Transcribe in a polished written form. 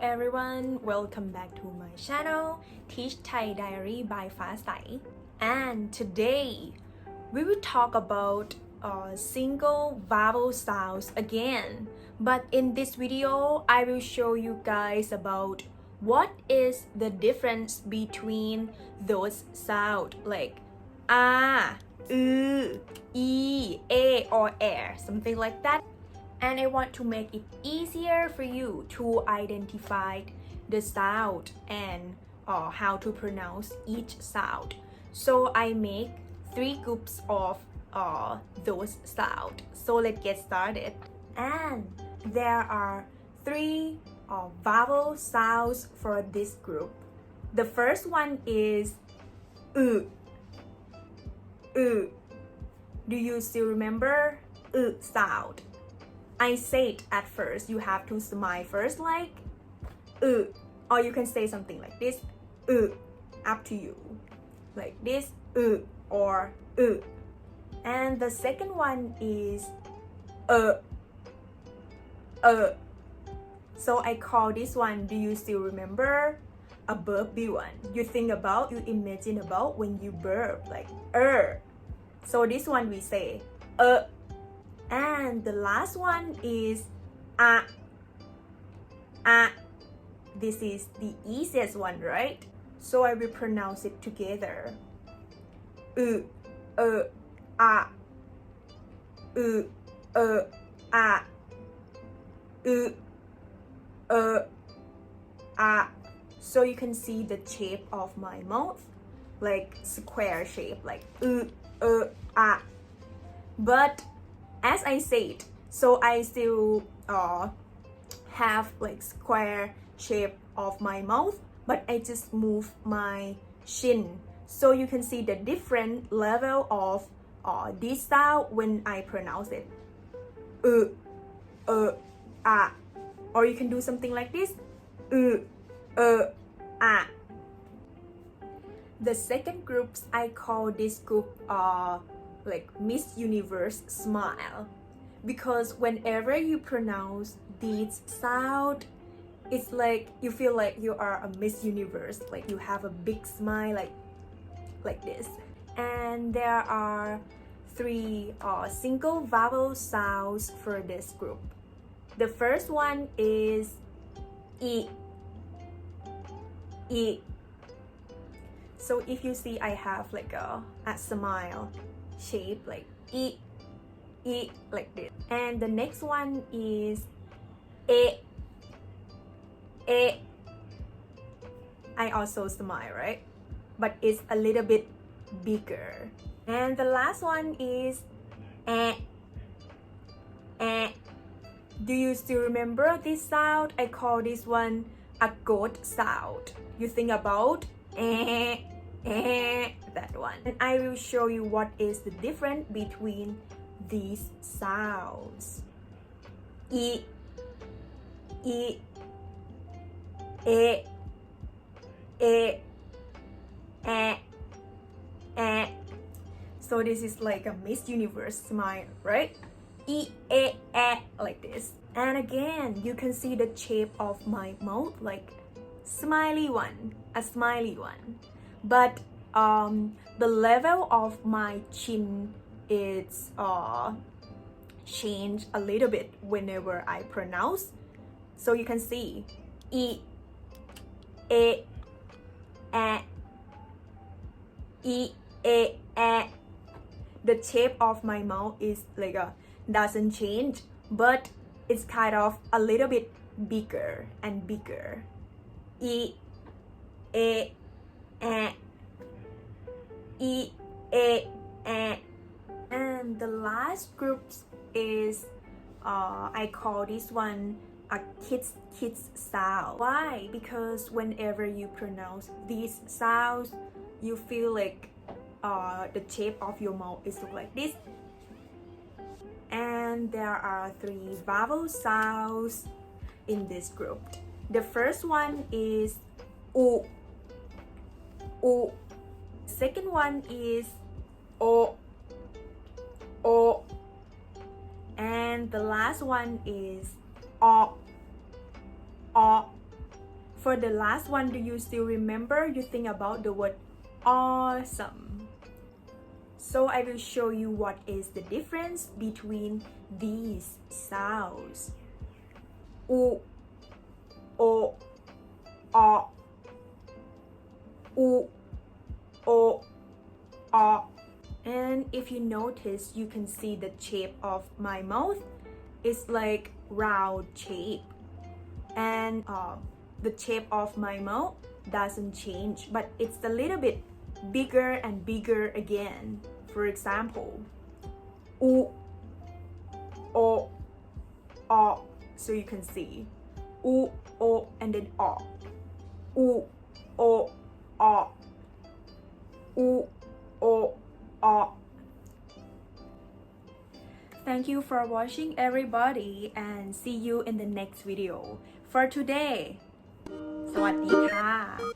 everyone, welcome back to my channel Teach Thai Diary by Fasai. And today we will talk about single vowel sounds again. But in this video, I will show you guys about what is the difference between those sounds like e, a, or air, something like that. And I want to make it easier for you to identify the sound and how to pronounce each sound. So I make 3 groups of those sounds. So let's get started. And there are 3 vowel sounds for this group. The first one is Do you still remember sound? I said at first, you have to smile first like or you can say something like this, up to you, like this, or and the second one is so I call this one, do you still remember a burpy one? You think about, you imagine about when you burp, like so this one we say and the last one is this is the easiest one, right? So I will pronounce it together. So you can see the shape of my mouth, like square shape, like but as I said, so I still have like square shape of my mouth, but I just move my chin, so you can see the different level of this sound when I pronounce it. Or you can do something like this. The second groups, I call this group like Miss Universe smile, because whenever you pronounce this sound, it's like you feel like you are a Miss Universe, like you have a big smile like this. And there are 3 single vowel sounds for this group. The first one is e. So if you see, I have like a smile shape, like e, like this. And the next one is a. I also smile, right? But it's a little bit bigger. And the last one is eh. Do you still remember this sound? I call this one a goat sound. You think about that one. And I will show you what is the difference between these sounds. E, a, so this is like a Miss Universe smile, right? Like this. And again, you can see the shape of my mouth, like smiley one, a smiley one. But the level of my chin is change a little bit whenever I pronounce. So you can see e, a, e, a. The shape of my mouth is like doesn't change, but it's kind of a little bit bigger and bigger. E, a, e, a. And the last group is I call this one a kids sound. Why? Because whenever you pronounce these sounds, you feel like the shape of your mouth is look like this. And there are 3 vowel sounds in this group. The first one is u. Second one is o. And the last one is o. For the last one, do you still remember? You think about the word awesome. So I will show you what is the difference between these sounds. U, o, a, u, o, a. And if you notice, you can see the shape of my mouth is like round shape. And the shape of my mouth doesn't change, but it's a little bit bigger and bigger again. For example, u, o, a. So you can see u, o, and then a. U, o, a. U, o, a. Thank you for watching, everybody, and see you in the next video. For today, สวัสดีค่ะ